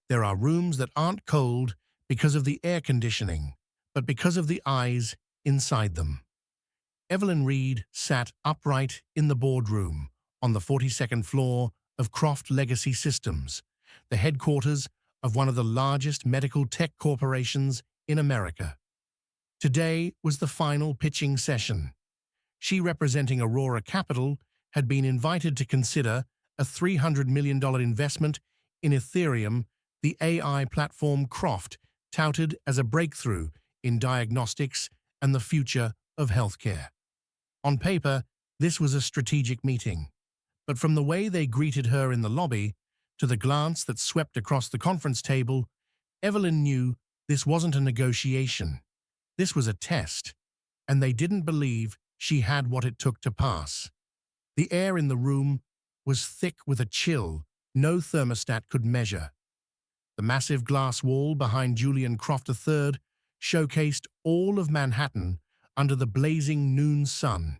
There are rooms that aren't cold because of the air conditioning, but because of the eyes inside them. Evelyn Reed sat upright in the boardroom on the 42nd floor of Croft Legacy Systems, the headquarters of one of the largest medical tech corporations in America. Today was the final pitching session. She, representing Aurora Capital, had been invited to consider a $300 million investment in Aetherium, the AI platform Croft, touted as a breakthrough in diagnostics and the future of healthcare. On paper, this was a strategic meeting, but from the way they greeted her in the lobby to the glance that swept across the conference table, Evelyn knew this wasn't a negotiation. This was a test, and they didn't believe she had what it took to pass. The air in the room was thick with a chill no thermostat could measure. The massive glass wall behind Julian Croft III showcased all of Manhattan under the blazing noon sun,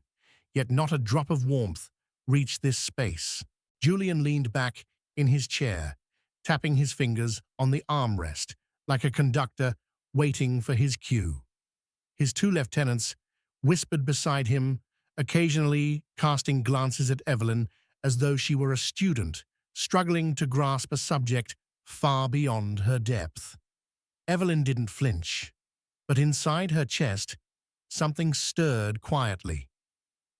yet not a drop of warmth reached this space. Julian leaned back in his chair, tapping his fingers on the armrest like a conductor waiting for his cue. His two lieutenants whispered beside him, occasionally casting glances at Evelyn as though she were a student struggling to grasp a subject far beyond her depth. Evelyn didn't flinch, but inside her chest, something stirred quietly.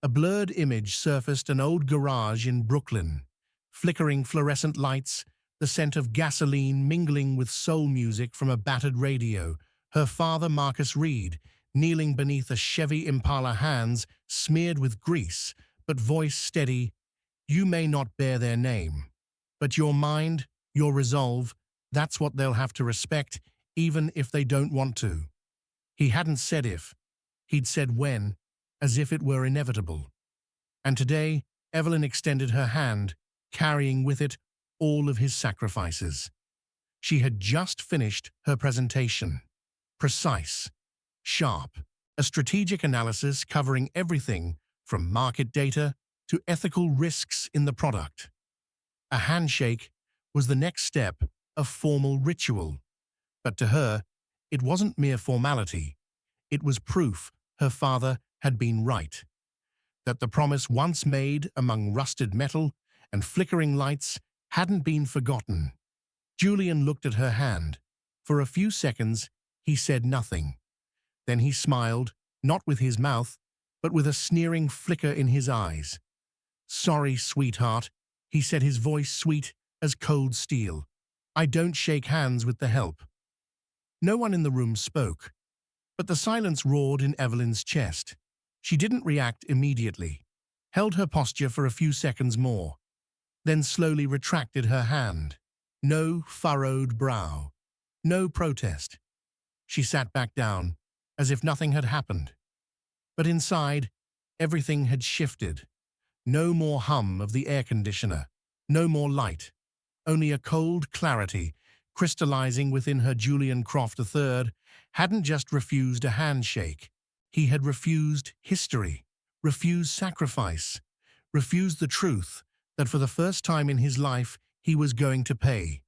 A blurred image surfaced: an old garage in Brooklyn, flickering fluorescent lights, the scent of gasoline mingling with soul music from a battered radio, her father, Marcus Reed, kneeling beneath a Chevy Impala, hands smeared with grease, but voice steady. "You may not bear their name, but your mind, your resolve, that's what they'll have to respect, even if they don't want to." He hadn't said if, he'd said when, as if it were inevitable. And today, Evelyn extended her hand, carrying with it all of his sacrifices. She had just finished her presentation. Precise, sharp, a strategic analysis covering everything from market data to ethical risks in the product. A handshake was the next step of formal ritual, but to her, it wasn't mere formality. It was proof her father had been right, that the promise once made among rusted metal and flickering lights hadn't been forgotten. Julian looked at her hand. For a few seconds, he said nothing. Then he smiled, not with his mouth, but with a sneering flicker in his eyes. "Sorry, sweetheart," he said, his voice sweet as cold steel. "I don't shake hands with the help." No one in the room spoke, but the silence roared in Evelyn's chest. She didn't react immediately, held her posture for a few seconds more, then slowly retracted her hand. No furrowed brow, no protest. She sat back down, as if nothing had happened. But inside, everything had shifted. No more hum of the air conditioner, no more light, only a cold clarity crystallizing within her. Julian Croft III hadn't just refused a handshake. He had refused history, refused sacrifice, refused the truth that for the first time in his life he was going to pay.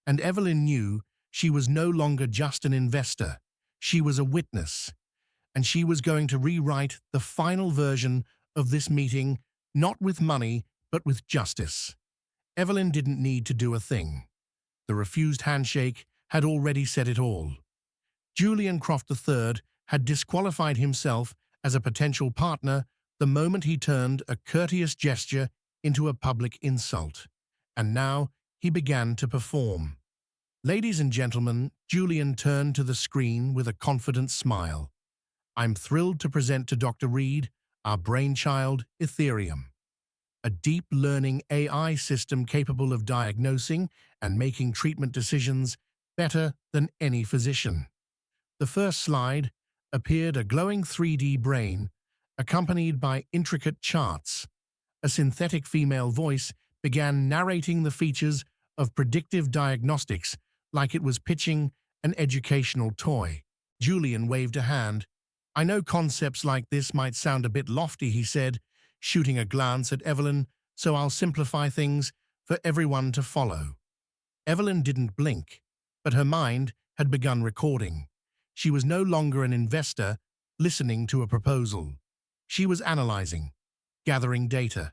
And Evelyn knew she was no longer just an investor. She was a witness, and she was going to rewrite the final version of this meeting, not with money, but with justice. Evelyn didn't need to do a thing. The refused handshake had already said it all. Julian Croft III had disqualified himself as a potential partner the moment he turned a courteous gesture into a public insult. And now he began to perform. "Ladies and gentlemen," Julian turned to the screen with a confident smile. "I'm thrilled to present to Dr. Reed our brainchild, Aetherium, a deep learning AI system capable of diagnosing and making treatment decisions better than any physician." The first slide appeared a glowing 3D brain, accompanied by intricate charts. A synthetic female voice began narrating the features of predictive diagnostics like it was pitching an educational toy. Julian waved a hand. "I know concepts like this might sound a bit lofty," he said, shooting a glance at Evelyn, "so I'll simplify things for everyone to follow." Evelyn didn't blink. But her mind had begun recording. She was no longer an investor listening to a proposal. She was analyzing, gathering data.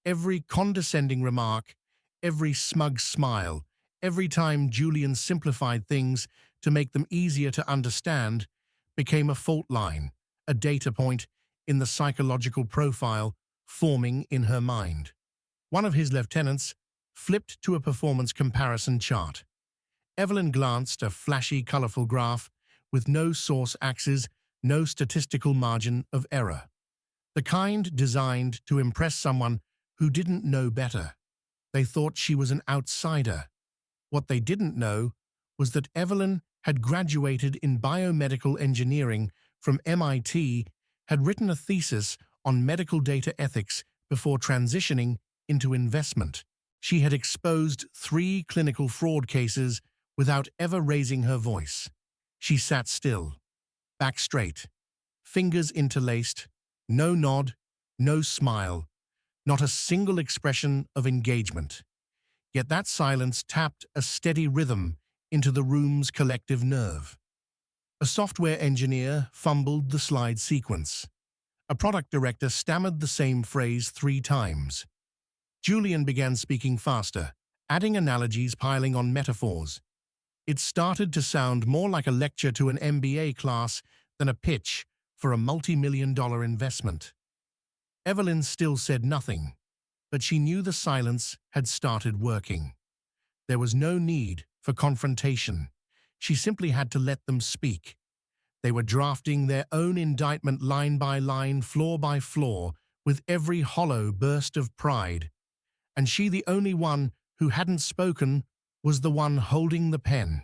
Every condescending remark, every smug smile, every time Julian simplified things to make them easier to understand, became a fault line, a data point in the psychological profile forming in her mind. One of his lieutenants flipped to a performance comparison chart. Evelyn glanced, a flashy, colorful graph with no source axis, no statistical margin of error. The kind designed to impress someone who didn't know better. They thought she was an outsider. What they didn't know was that Evelyn had graduated in biomedical engineering from MIT, had written a thesis on medical data ethics before transitioning into investment. She had exposed 3 clinical fraud cases without ever raising her voice. She sat still, back straight, fingers interlaced, no nod, no smile, not a single expression of engagement. Yet that silence tapped a steady rhythm into the room's collective nerve. A software engineer fumbled the slide sequence. A product director stammered the same phrase 3 times. Julian began speaking faster, adding analogies, piling on metaphors. It started to sound more like a lecture to an MBA class than a pitch for a multi-million-dollar investment. Evelyn still said nothing, but she knew the silence had started working. There was no need for confrontation. She simply had to let them speak. They were drafting their own indictment line by line, floor by floor, with every hollow burst of pride. And she, the only one who hadn't spoken, was the one holding the pen.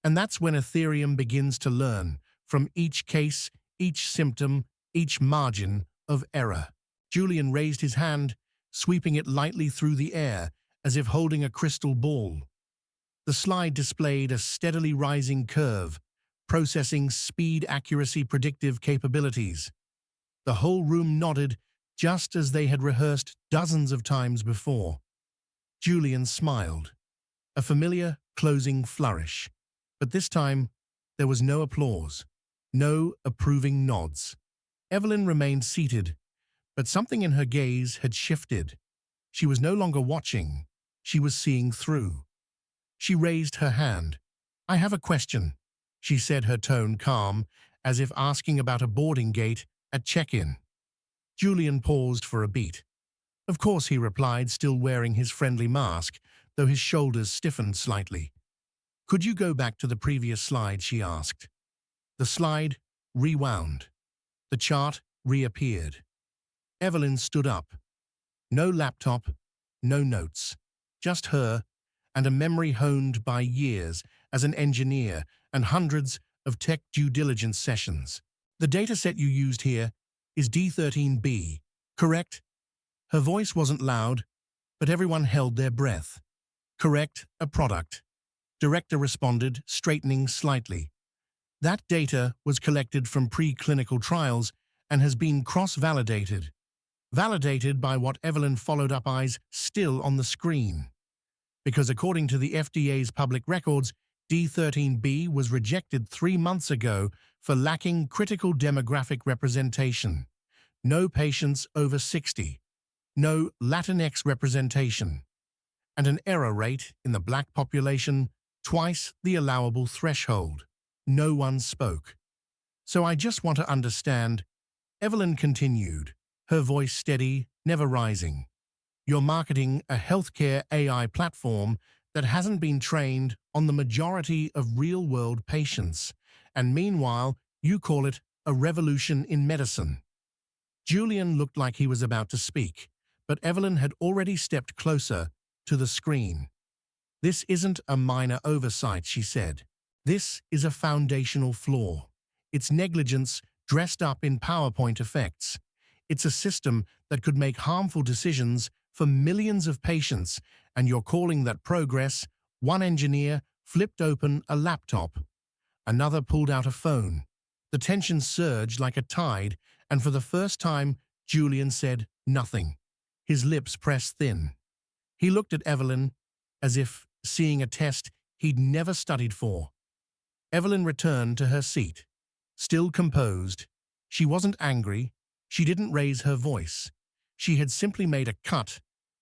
And that's when Aetherium begins to learn from each case, each symptom, each margin of error. Julian raised his hand, sweeping it lightly through the air, as if holding a crystal ball. The slide displayed a steadily rising curve, processing speed, accuracy, predictive capabilities. The whole room nodded, just as they had rehearsed dozens of times before. Julian smiled, a familiar closing flourish. But this time, there was no applause, no approving nods. Evelyn remained seated, but something in her gaze had shifted. She was no longer watching, she was seeing through. She raised her hand. "I have a question," she said, her tone calm, as if asking about a boarding gate at check-in. Julian paused for a beat. "Of course," he replied, still wearing his friendly mask, though his shoulders stiffened slightly. "Could you go back to the previous slide?" she asked. The slide rewound. The chart reappeared. Evelyn stood up. No laptop, no notes. Just her and a memory honed by years as an engineer and hundreds of tech due diligence sessions. "The dataset you used here is D13B, correct?" Her voice wasn't loud, but everyone held their breath. "Correct, a product." Director responded, straightening slightly. "That data was collected from preclinical trials and has been cross-validated." Validated by what? Evelyn followed up, eyes still on the screen. "Because according to the FDA's public records, D13B was rejected 3 months ago for lacking critical demographic representation. No patients over 60. No Latinx representation. And an error rate in the black population twice the allowable threshold." No one spoke. "So I just want to understand," Evelyn continued, her voice steady, never rising. "You're marketing a healthcare AI platform that hasn't been trained on the majority of real-world patients, and meanwhile, you call it a revolution in medicine." Julian looked like he was about to speak, but Evelyn had already stepped closer to the screen. "This isn't a minor oversight," she said. "This is a foundational flaw. It's negligence dressed up in PowerPoint effects. It's a system that could make harmful decisions for millions of patients, and you're calling that progress." One engineer flipped open a laptop. Another pulled out a phone. The tension surged like a tide, and for the first time, Julian said nothing. His lips pressed thin. He looked at Evelyn as if seeing a test he'd never studied for. Evelyn returned to her seat. Still composed, she wasn't angry, she didn't raise her voice. She had simply made a cut,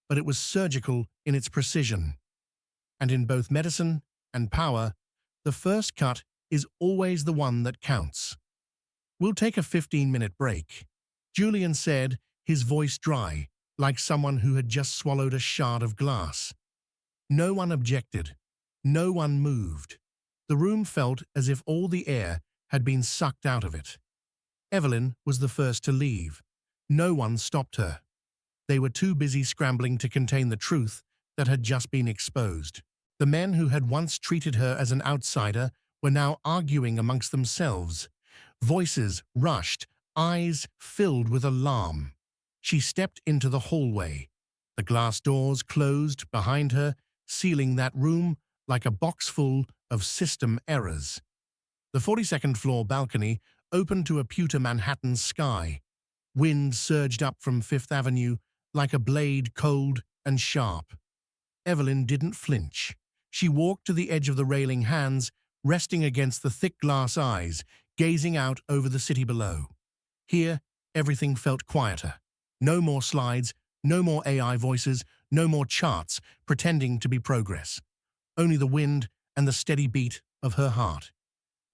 but it was surgical in its precision. And in both medicine and power, the first cut is always the one that counts. "We'll take a 15-minute break," Julian said, his voice dry, like someone who had just swallowed a shard of glass. No one objected. No one moved. The room felt as if all the air had been sucked out of it. Evelyn was the first to leave. No one stopped her. They were too busy scrambling to contain the truth that had just been exposed. The men who had once treated her as an outsider were now arguing amongst themselves. Voices rushed, eyes filled with alarm. She stepped into the hallway. The glass doors closed behind her, sealing that room like a box full of system errors. The 42nd floor balcony opened to a pewter Manhattan sky. Wind surged up from Fifth Avenue like a blade, cold and sharp. Evelyn didn't flinch. She walked to the edge of the railing, hands resting against the thick glass eyes, gazing out over the city below. Here, everything felt quieter. No more slides, no more AI voices, no more charts pretending to be progress. Only the wind and the steady beat of her heart.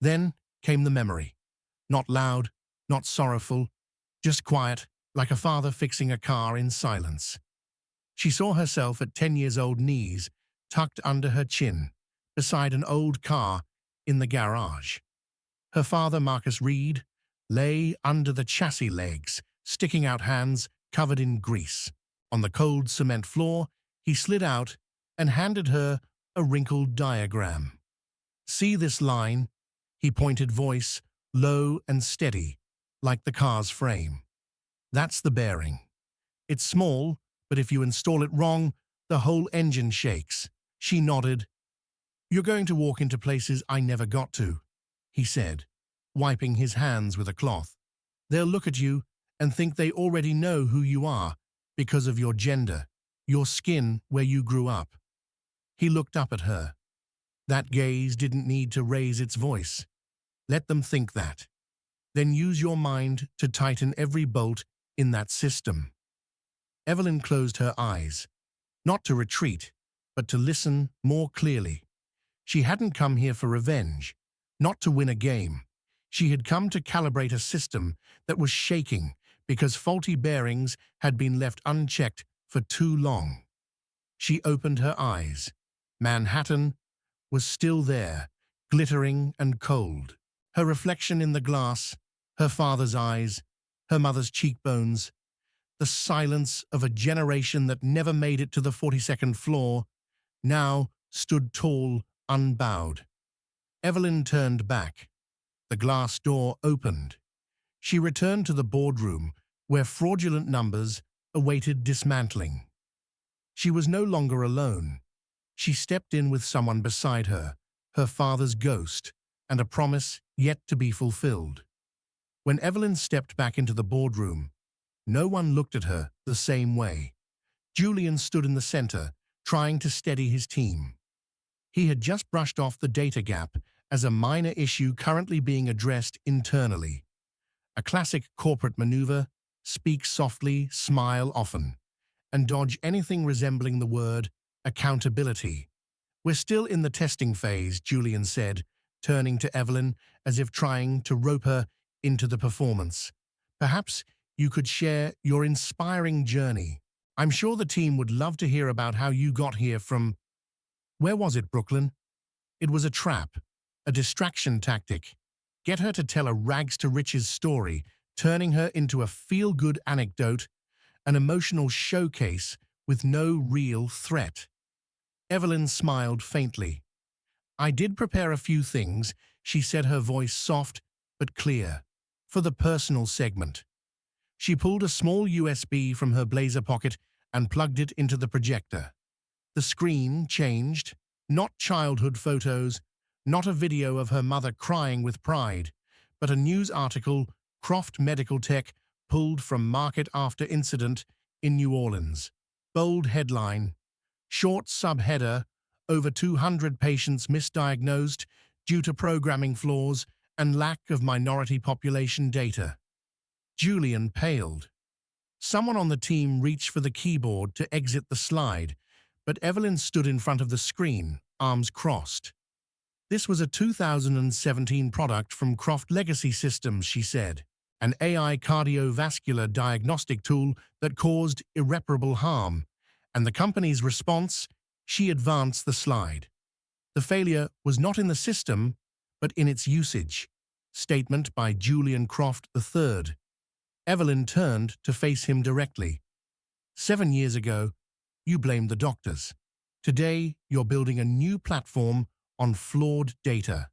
Then came the memory. Not loud, not sorrowful, just quiet, like a father fixing a car in silence. She saw herself at 10 years old, knees tucked under her chin, beside an old car in the garage. Her father, Marcus Reed, lay under the chassis legs, sticking out hands covered in grease. On the cold cement floor, he slid out and handed her a wrinkled diagram. "See this line?" He pointed, voice low and steady, like the car's frame. "That's the bearing. It's small, but if you install it wrong, the whole engine shakes." She nodded. "You're going to walk into places I never got to," he said, wiping his hands with a cloth. "They'll look at you and think they already know who you are because of your gender, your skin, where you grew up." He looked up at her. That gaze didn't need to raise its voice. Let them think that. Then use your mind to tighten every bolt in that system. Evelyn closed her eyes, not to retreat, but to listen more clearly. She hadn't come here for revenge, not to win a game. She had come to calibrate a system that was shaking because faulty bearings had been left unchecked for too long. She opened her eyes. Manhattan was still there, glittering and cold. Her reflection in the glass, her father's eyes, her mother's cheekbones, the silence of a generation that never made it to the 42nd floor, now stood tall, unbowed. Evelyn turned back. The glass door opened. She returned to the boardroom where fraudulent numbers awaited dismantling. She was no longer alone. She stepped in with someone beside her, her father's ghost, and a promise yet to be fulfilled. When Evelyn stepped back into the boardroom, no one looked at her the same way. Julian stood in the center, trying to steady his team. He had just brushed off the data gap as a minor issue currently being addressed internally. A classic corporate maneuver: speak softly, smile often, and dodge anything resembling the word accountability. "We're still in the testing phase," Julian said, turning to Evelyn as if trying to rope her into the performance. "Perhaps you could share your inspiring journey. I'm sure the team would love to hear about how you got here from—" Where was it, Brooklyn? It was a trap, a distraction tactic. Get her to tell a rags-to-riches story, turning her into a feel-good anecdote, an emotional showcase with no real threat. Evelyn smiled faintly. "I did prepare a few things," she said, her voice soft but clear, "for the personal segment." She pulled a small USB from her blazer pocket and plugged it into the projector. The screen changed, not childhood photos, not a video of her mother crying with pride, but a news article, Croft Medical Tech pulled from market after incident in New Orleans. Bold headline, short subheader, over 200 patients misdiagnosed due to programming flaws and lack of minority population data. Julian paled. Someone on the team reached for the keyboard to exit the slide, but Evelyn stood in front of the screen, arms crossed. This was a 2017 product from Croft Legacy Systems, she said, an AI cardiovascular diagnostic tool that caused irreparable harm, and the company's response, she advanced the slide. The failure was not in the system, but in its usage. Statement by Julian Croft III. Evelyn turned to face him directly. 7 years ago, you blamed the doctors. Today, you're building a new platform on flawed data.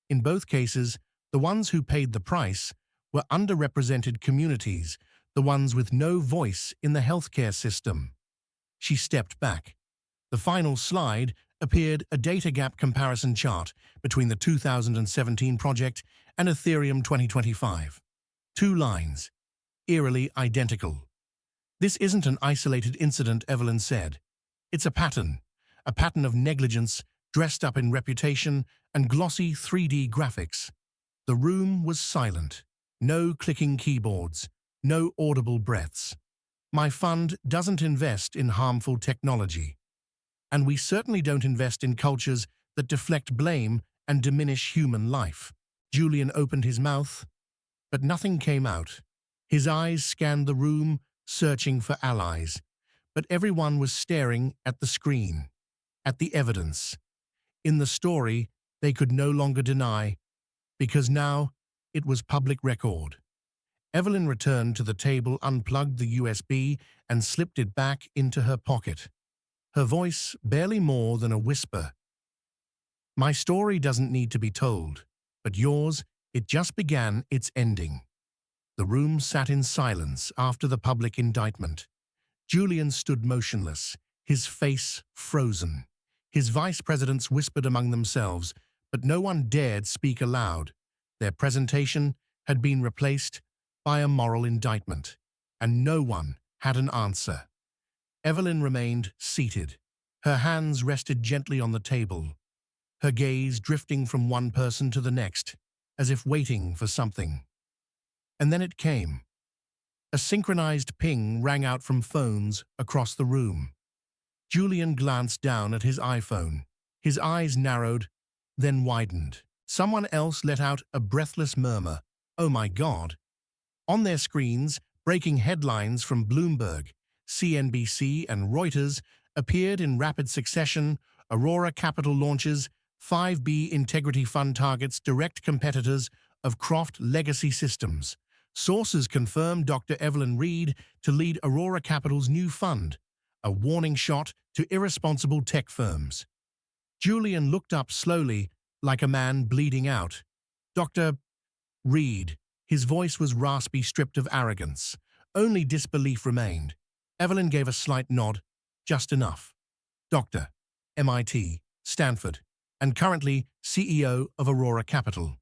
In both cases, the ones who paid the price were underrepresented communities, the ones with no voice in the healthcare system. She stepped back. The final slide appeared a data gap comparison chart between the 2017 project and Aetherium 2025. 2 lines, eerily identical. This isn't an isolated incident, Evelyn said. It's a pattern of negligence dressed up in reputation and glossy 3D graphics. The room was silent. No clicking keyboards, no audible breaths. My fund doesn't invest in harmful technology. And we certainly don't invest in cultures that deflect blame and diminish human life. Julian opened his mouth, but nothing came out. His eyes scanned the room, searching for allies. But everyone was staring at the screen, at the evidence. In the story, they could no longer deny, because now it was public record. Evelyn returned to the table, unplugged the USB, and slipped it back into her pocket. Her voice barely more than a whisper. My story doesn't need to be told, but yours, it just began its ending. The room sat in silence after the public indictment. Julian stood motionless, his face frozen. His vice presidents whispered among themselves, but no one dared speak aloud. Their presentation had been replaced by a moral indictment, and no one had an answer. Evelyn remained seated. Her hands rested gently on the table, her gaze drifting from one person to the next, as if waiting for something. And then it came. A synchronized ping rang out from phones across the room. Julian glanced down at his iPhone. His eyes narrowed, then widened. Someone else let out a breathless murmur. Oh my God. On their screens, breaking headlines from Bloomberg, CNBC, and Reuters appeared in rapid succession. Aurora Capital launches 5B Integrity Fund targets direct competitors of Croft Legacy Systems. Sources confirmed Dr. Evelyn Reed to lead Aurora Capital's new fund, a warning shot to irresponsible tech firms. Julian looked up slowly, like a man bleeding out. Dr. Reed. His voice was raspy, stripped of arrogance. Only disbelief remained. Evelyn gave a slight nod, just enough. Doctor, MIT, Stanford, and currently CEO of Aurora Capital.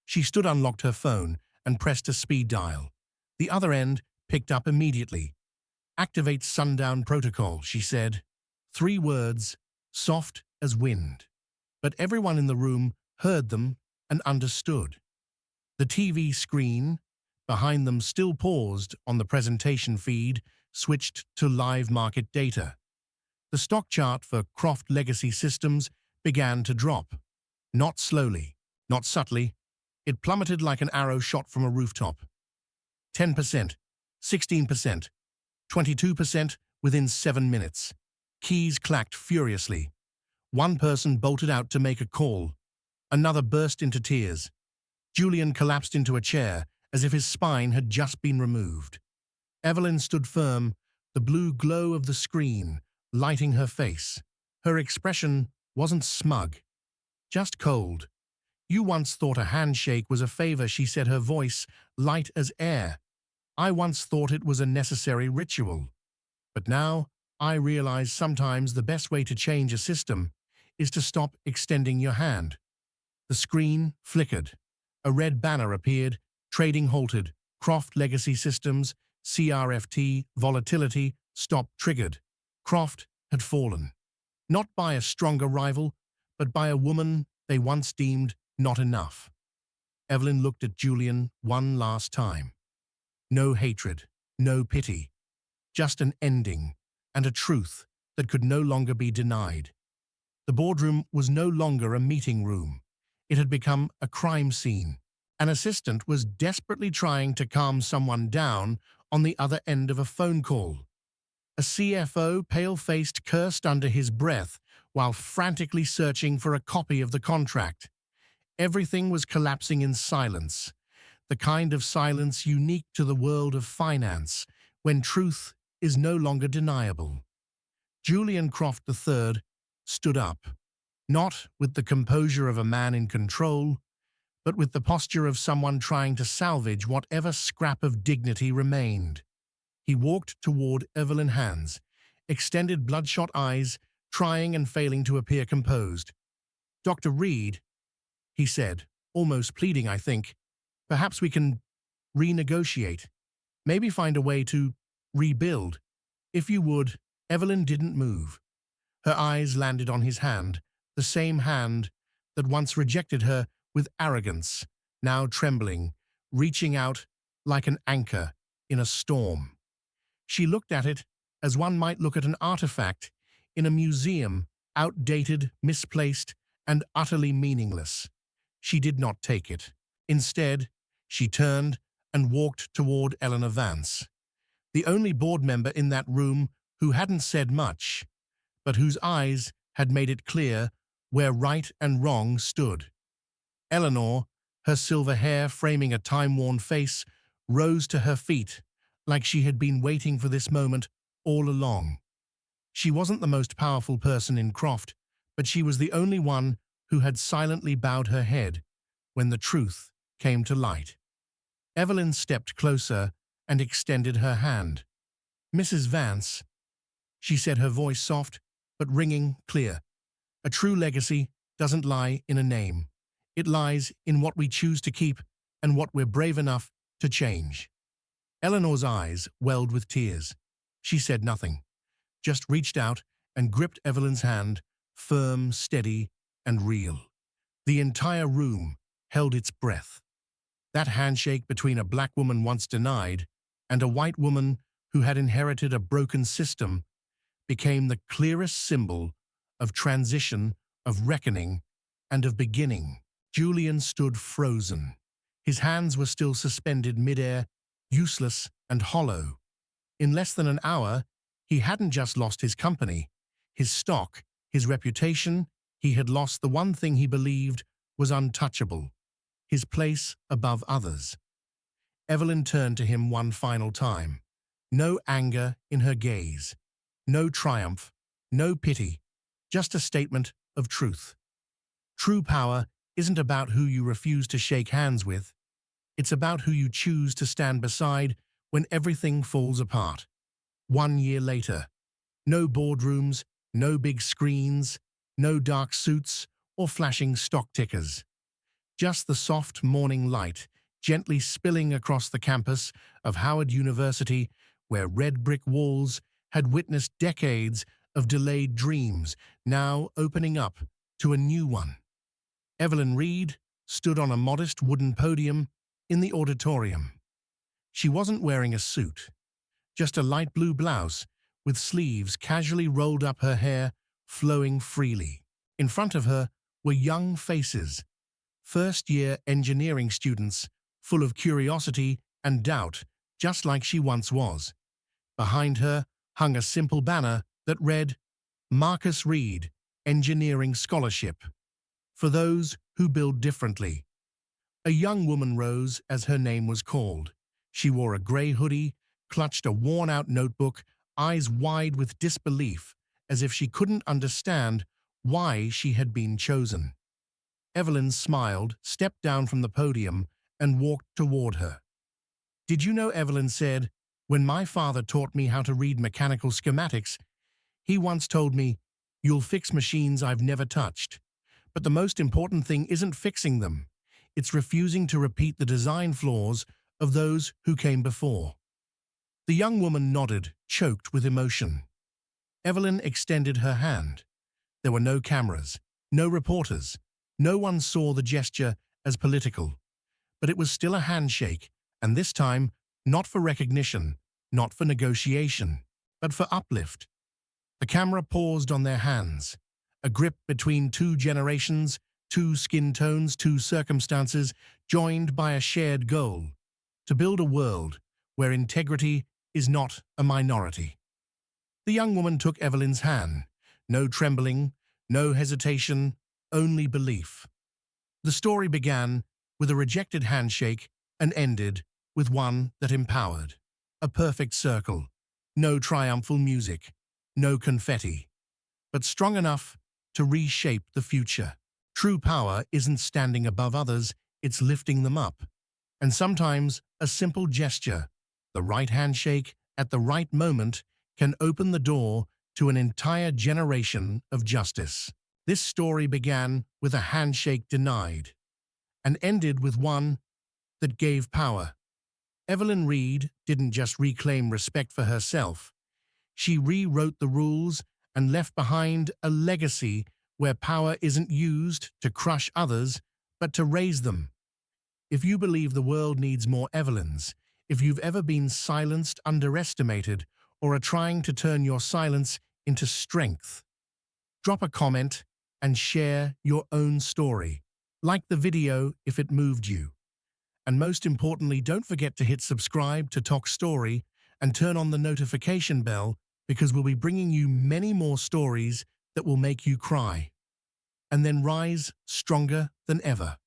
She unlocked her phone and pressed a speed dial. The other end picked up immediately. Activate sundown protocol, she said. 3 words, soft as wind. But everyone in the room heard them and understood. The TV screen behind them still paused on the presentation feed, switched to live market data. The stock chart for Croft Legacy Systems began to drop. Not slowly, not subtly. It plummeted like an arrow shot from a rooftop. 10%, 16%, 22% within 7 minutes. Keys clacked furiously. One person bolted out to make a call. Another burst into tears. Julian collapsed into a chair as if his spine had just been removed. Evelyn stood firm, the blue glow of the screen lighting her face. Her expression wasn't smug, just cold. You once thought a handshake was a favor, she said, her voice light as air. I once thought it was a necessary ritual. But now I realize sometimes the best way to change a system is to stop extending your hand. The screen flickered. A red banner appeared, trading halted, Croft Legacy Systems, CRFT, volatility, stop triggered. Croft had fallen. not by a stronger rival, but by a woman they once deemed not enough. Evelyn looked at Julian one last time. No hatred, no pity, just an ending and a truth that could no longer be denied. The boardroom was no longer a meeting room. It had become a crime scene. An assistant was desperately trying to calm someone down on the other end of a phone call. A CFO, pale-faced, cursed under his breath while frantically searching for a copy of the contract. Everything was collapsing in silence, the kind of silence unique to the world of finance, when truth is no longer deniable. Julian Croft III stood up, not with the composure of a man in control, but with the posture of someone trying to salvage whatever scrap of dignity remained. He walked toward Evelyn's hands, extended bloodshot eyes, trying and failing to appear composed. "Dr. Reed," he said, almost pleading, "I think. Perhaps we can renegotiate. Maybe find a way to rebuild. If you would." Evelyn didn't move. Her eyes landed on his hand, the same hand that once rejected her with arrogance, now trembling, reaching out like an anchor in a storm. She looked at it as one might look at an artifact in a museum, outdated, misplaced, and utterly meaningless. She did not take it. Instead, she turned and walked toward Eleanor Vance, the only board member in that room who hadn't said much, but whose eyes had made it clear where right and wrong stood. Eleanor, her silver hair framing a time-worn face, rose to her feet like she had been waiting for this moment all along. She wasn't the most powerful person in Croft, but she was the only one who had silently bowed her head when the truth came to light. Evelyn stepped closer and extended her hand. "Mrs. Vance," she said, her voice soft but ringing clear. "A true legacy doesn't lie in a name. It lies in what we choose to keep and what we're brave enough to change." Eleanor's eyes welled with tears. She said nothing, just reached out and gripped Evelyn's hand, firm, steady, and real. The entire room held its breath. That handshake between a black woman once denied and a white woman who had inherited a broken system became the clearest symbol of transition, of reckoning, and of beginning. Julian stood frozen. His hands were still suspended midair, useless and hollow. In less than an hour, he hadn't just lost his company, his stock, his reputation. He had lost the one thing he believed was untouchable, his place above others. Evelyn turned to him one final time. No anger in her gaze, no triumph, no pity, just a statement of truth. True power isn't about who you refuse to shake hands with. It's about who you choose to stand beside when everything falls apart. 1 year later, no boardrooms, no big screens, no dark suits or flashing stock tickers. Just the soft morning light gently spilling across the campus of Howard University, where red brick walls had witnessed decades of delayed dreams now opening up to a new one. Evelyn Reed stood on a modest wooden podium in the auditorium. She wasn't wearing a suit, just a light blue blouse with sleeves casually rolled up, her hair flowing freely. In front of her were young faces, first-year engineering students, full of curiosity and doubt, just like she once was. Behind her hung a simple banner that read, "Marcus Reed, Engineering Scholarship, for those who build differently." A young woman rose as her name was called. She wore a gray hoodie, clutched a worn-out notebook, eyes wide with disbelief, as if she couldn't understand why she had been chosen. Evelyn smiled, stepped down from the podium, and walked toward her. "Did you know," Evelyn said, "when my father taught me how to read mechanical schematics, he once told me, 'You'll fix machines I've never touched. But the most important thing isn't fixing them. It's refusing to repeat the design flaws of those who came before.'" The young woman nodded, choked with emotion. Evelyn extended her hand. There were no cameras, no reporters. No one saw the gesture as political. But it was still a handshake, and this time, not for recognition, not for negotiation, but for uplift. The camera paused on their hands, a grip between two generations, two skin tones, two circumstances, joined by a shared goal: to build a world where integrity is not a minority. The young woman took Evelyn's hand. No trembling, no hesitation, only belief. The story began with a rejected handshake and ended with one that empowered. A perfect circle. No triumphal music, no confetti, but strong enough to reshape the future. True power isn't standing above others, it's lifting them up. And sometimes a simple gesture, the right handshake at the right moment, can open the door to an entire generation of justice. This story began with a handshake denied and ended with one that gave power. Evelyn Reed didn't just reclaim respect for herself. She rewrote the rules and left behind a legacy where power isn't used to crush others, but to raise them. If you believe the world needs more Evelyns, if you've ever been silenced, underestimated, or are trying to turn your silence into strength, drop a comment and share your own story. Like the video if it moved you. And most importantly, don't forget to hit subscribe to Toch Story and turn on the notification bell, because we'll be bringing you many more stories that will make you cry and then rise stronger than ever.